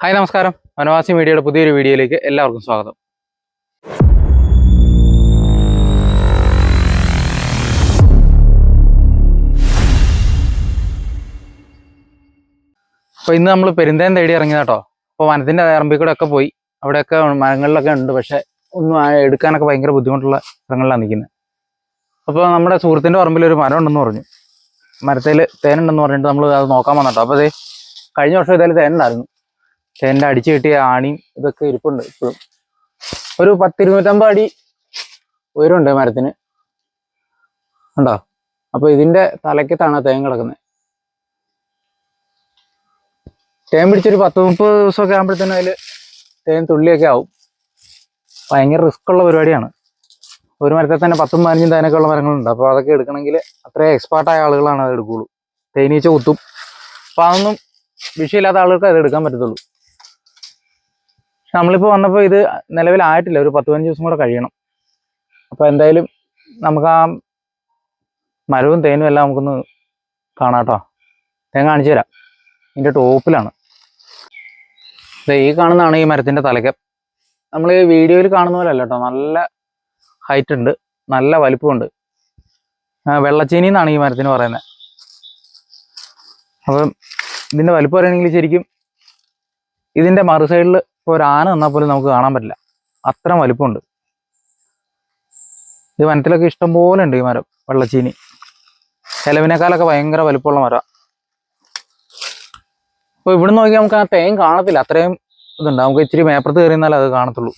Hi നമസ്കാരം. വനവാസി മീഡിയയുടെ പുതിയൊരു വീഡിയോയിലേക്ക് എല്ലാവർക്കും സ്വാഗതം. അപ്പോൾ ഇന്ന് നമ്മൾ പെരുന്തേൻ തേടി ഇറങ്ങിയത് കേട്ടോ. അപ്പോൾ വനത്തിൻ്റെ പറമ്പിൽ കൂടെ ഒക്കെ പോയി. അവിടെയൊക്കെ മരങ്ങളിലൊക്കെ ഉണ്ട്, പക്ഷേ ഒന്നും എടുക്കാനൊക്കെ ഭയങ്കര ബുദ്ധിമുട്ടുള്ള സ്ഥലങ്ങളിലാണ് നിൽക്കുന്നത്. അപ്പോൾ നമ്മുടെ സുഹൃത്തിൻ്റെ പറമ്പിൽ ഒരു മരം ഉണ്ടെന്ന് പറഞ്ഞു, മരത്തിൽ തേനുണ്ടെന്ന് പറഞ്ഞിട്ട് നമ്മൾ അത് നോക്കാൻ വന്നിട്ടോ. അപ്പോൾ അത് കഴിഞ്ഞ വർഷം ഇതായാലും തേനുണ്ടായിരുന്നു. തേൻ്റെ അടിച്ച് കിട്ടിയ ആണിയും ഇതൊക്കെ ഇരിപ്പുണ്ട്. ഇപ്പോഴും ഒരു 10-250 അടി ഉയരമുണ്ട് മരത്തിന്, ഉണ്ടോ? അപ്പോൾ ഇതിൻ്റെ തലയ്ക്കത്താണ് തേൻ കിടക്കുന്നത്. തേൻ പിടിച്ചൊരു 10-30 ദിവസമൊക്കെ ആകുമ്പോഴത്തേനും അതിൽ തേൻ തുള്ളിയൊക്കെ ആവും. ഭയങ്കര റിസ്ക് ഉള്ള പരിപാടിയാണ്. ഒരു മരത്തിൽ തന്നെ 10-15 തേനൊക്കെ ഉള്ള മരങ്ങളുണ്ട്. അപ്പോൾ അതൊക്കെ എടുക്കണമെങ്കിൽ അത്രയും എക്സ്പേർട്ടായ ആളുകളാണ് അത് എടുക്കുകയുള്ളൂ. തേനീച്ച കുത്തും. അപ്പോൾ അതൊന്നും വിഷയമില്ലാത്ത ആളുകൾക്ക് അത് എടുക്കാൻ പറ്റത്തുള്ളൂ. പക്ഷെ നമ്മളിപ്പോൾ വന്നപ്പോൾ ഇത് നിലവിലായിട്ടില്ല, ഒരു 10-15 ദിവസം കൂടെ കഴിയണം. അപ്പോൾ എന്തായാലും നമുക്ക് ആ മരവും തേനും എല്ലാം നമുക്കൊന്ന് കാണാം കേട്ടോ. തേൻ കാണിച്ചു തരാം. ഇതിൻ്റെ ടോപ്പിലാണ്. ഈ കാണുന്നതാണ് ഈ മരത്തിൻ്റെ തലയ്ക്ക്. നമ്മൾ ഈ വീഡിയോയിൽ കാണുന്ന പോലെ അല്ല കേട്ടോ, നല്ല ഹൈറ്റ് ഉണ്ട്, നല്ല വലിപ്പമുണ്ട്. വെള്ളച്ചീനി എന്നാണ് ഈ മരത്തിന് പറയുന്നത്. അപ്പം ഇതിൻ്റെ വലിപ്പം പറയുകയാണെങ്കിൽ ശരിക്കും ഇതിൻ്റെ മറു സൈഡിൽ ഇപ്പോൾ ഒരു ആന നിന്നാൽ പോലും നമുക്ക് കാണാൻ പറ്റില്ല, അത്ര വലിപ്പമുണ്ട്. ഈ വനത്തിലൊക്കെ ഇഷ്ടം പോലെ ഉണ്ട് ഈ മരം, വെള്ളച്ചീനി. ചെലവിനേക്കാളൊക്കെ ഭയങ്കര വലിപ്പമുള്ള മരം. അപ്പോൾ ഇവിടെ നോക്കി നമുക്ക് ആ തേൻ കാണത്തില്ല, അത്രയും ഇതുണ്ട്. നമുക്ക് ഇച്ചിരി മേപ്പുറത്ത് കയറി നിന്നാലേ അത് കാണത്തുള്ളൂ.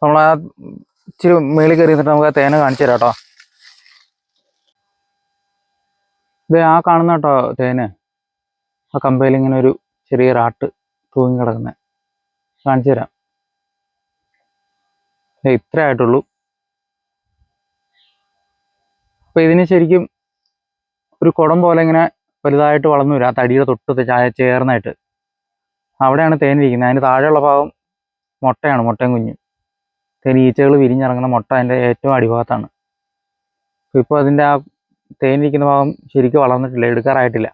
നമ്മൾ ആ ഇച്ചിരി മേളിൽ കയറി നിന്നിട്ട് നമുക്ക് ആ തേന കാണിച്ചു തരാം കേട്ടോ. ഇത് ആ കാണുന്ന കേട്ടോ തേന്, ആ കമ്പയിൽ ഇങ്ങനെ ഒരു ചെറിയ റാട്ട് തൂങ്ങി കിടക്കുന്നത് കാണിച്ചു തരാം. ഇത്രേ ആയിട്ടുള്ളൂ. അപ്പോൾ ഇതിന് ശരിക്കും ഒരു കുടം പോലെ ഇങ്ങനെ വലുതായിട്ട് വളർന്നു വരും, ആ തടിയുടെ തൊട്ട് ചേർന്നായിട്ട്. അവിടെയാണ് തേനിരിക്കുന്നത്. അതിന് താഴെയുള്ള ഭാഗം മുട്ടയാണ്, മുട്ടയും കുഞ്ഞും. തേനീച്ചകൾ വിരിഞ്ഞിറങ്ങുന്ന മുട്ട അതിൻ്റെ ഏറ്റവും അടിഭാഗത്താണ്. ഇപ്പോൾ അതിൻ്റെ ആ തേനിരിക്കുന്ന ഭാഗം ശരിക്കും വളർന്നിട്ടില്ല, എടുക്കാറായിട്ടില്ല.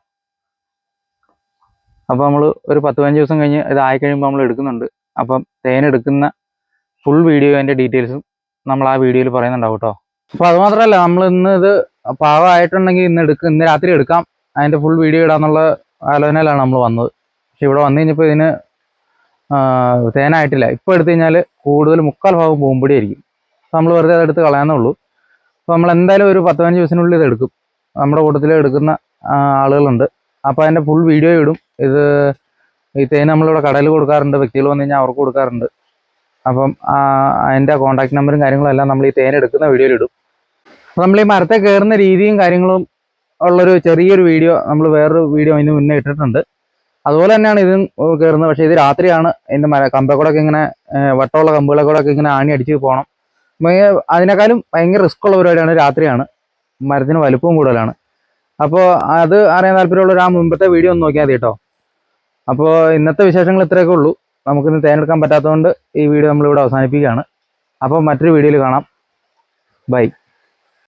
അപ്പോൾ നമ്മൾ ഒരു 10-15 ദിവസം കഴിഞ്ഞ് ഇതായി കഴിയുമ്പോൾ നമ്മൾ എടുക്കുന്നുണ്ട്. അപ്പം തേനെടുക്കുന്ന ഫുൾ വീഡിയോ അതിൻ്റെ ഡീറ്റെയിൽസും നമ്മൾ ആ വീഡിയോയിൽ പറയുന്നുണ്ടാവും കേട്ടോ. അപ്പോൾ അതുമാത്രമല്ല, നമ്മൾ ഇന്ന് ഇത് പാകമായിട്ടുണ്ടെങ്കിൽ ഇന്ന് രാത്രി എടുക്കാം, അതിൻ്റെ ഫുൾ വീഡിയോ ഇടാന്നുള്ള ആലോചനയിലാണ് നമ്മൾ വന്നത്. പക്ഷെ ഇവിടെ വന്നു കഴിഞ്ഞപ്പോൾ ഇതിന് തേനായിട്ടില്ല. ഇപ്പോൾ എടുത്തു കഴിഞ്ഞാൽ കൂടുതൽ 3/4 ഭാഗം പൂമ്പൊടി ആയിരിക്കും. അപ്പോൾ നമ്മൾ വെറുതെ അതെടുത്ത് കളയാന്നേ ഉള്ളൂ. അപ്പോൾ നമ്മൾ എന്തായാലും ഒരു 10-15 ദിവസത്തിനുള്ളിൽ ഇത് എടുക്കും. നമ്മുടെ കൂട്ടത്തിൽ എടുക്കുന്ന ആളുകളുണ്ട്. അപ്പോൾ അതിൻ്റെ ഫുൾ വീഡിയോ ഇടും. ഈ തേൻ നമ്മളിവിടെ കടയിൽ കൊടുക്കാറുണ്ട്, വ്യക്തികൾ വന്നു കഴിഞ്ഞാൽ അവർക്ക് കൊടുക്കാറുണ്ട്. അപ്പം അതിൻ്റെ കോൺടാക്ട് നമ്പറും കാര്യങ്ങളും എല്ലാം നമ്മൾ ഈ തേൻ എടുക്കുന്ന വീഡിയോയിൽ ഇടും. അപ്പോൾ നമ്മൾ ഈ മരത്തെ കയറുന്ന രീതിയും കാര്യങ്ങളും ഉള്ളൊരു ചെറിയൊരു വീഡിയോ നമ്മൾ വേറൊരു വീഡിയോ അതിന് മുന്നേ ഇട്ടിട്ടുണ്ട്. അതുപോലെ തന്നെയാണ് ഇതും കയറുന്നത്. പക്ഷേ ഇത് രാത്രിയാണ്. ഇതിൻ്റെ കമ്പക്കൂടൊക്കെ ഇങ്ങനെ വട്ടമുള്ള കമ്പുകളൊക്കെ ഇങ്ങനെ ആണി അടിച്ച് പോകണം. അതിനേക്കാളും ഭയങ്കര റിസ്ക് ഉള്ള പരിപാടിയാണ്, രാത്രിയാണ്. മരത്തിന് വലുപ്പവും കൂടുതലാണ്. അപ്പോൾ അത് അറിയാൻ താല്പര്യമുള്ളവർ ആ മുമ്പത്തെ വീഡിയോ ഒന്ന് നോക്കിയാൽ മതി കേട്ടോ. അപ്പോൾ ഇന്നത്തെ വിശേഷങ്ങൾ ഇത്രയൊക്കെ ഉള്ളൂ. നമുക്കിന്ന് തേനെടുക്കാൻ പറ്റാത്തതുകൊണ്ട് ഈ വീഡിയോ നമ്മളിവിടെ അവസാനിപ്പിക്കുകയാണ്. അപ്പോൾ മറ്റൊരു വീഡിയോയിൽ കാണാം. ബൈ.